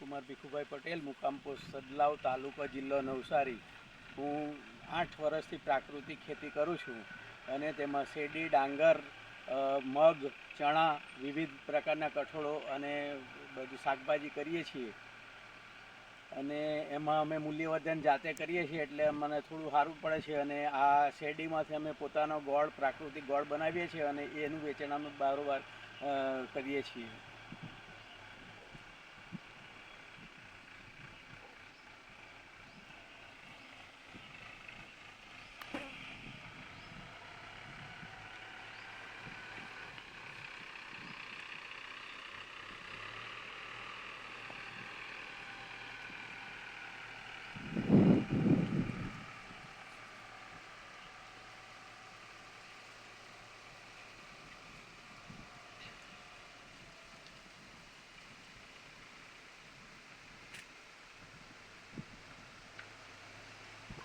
કુમાર ભીખુભાઈ પટેલ, મુકામ પોસ્ટ સદલાવ, તાલુકો જિલ્લો નવસારી. હું 8 વર્ષથી પ્રાકૃતિક ખેતી કરું છું અને તેમાં શેરડી, ડાંગર, મગ, ચણા, વિવિધ પ્રકારના કઠોળો અને બધું શાકભાજી કરીએ છીએ. અને એમાં અમે મૂલ્યવર્ધન જાતે કરીએ છીએ એટલે મને થોડું સારું પડે છે. અને આ શેરડીમાંથી અમે પોતાનો ગોળ, પ્રાકૃતિક ગોળ બનાવીએ છીએ અને એનું વેચાણ અમે બારોબાર કરીએ છીએ.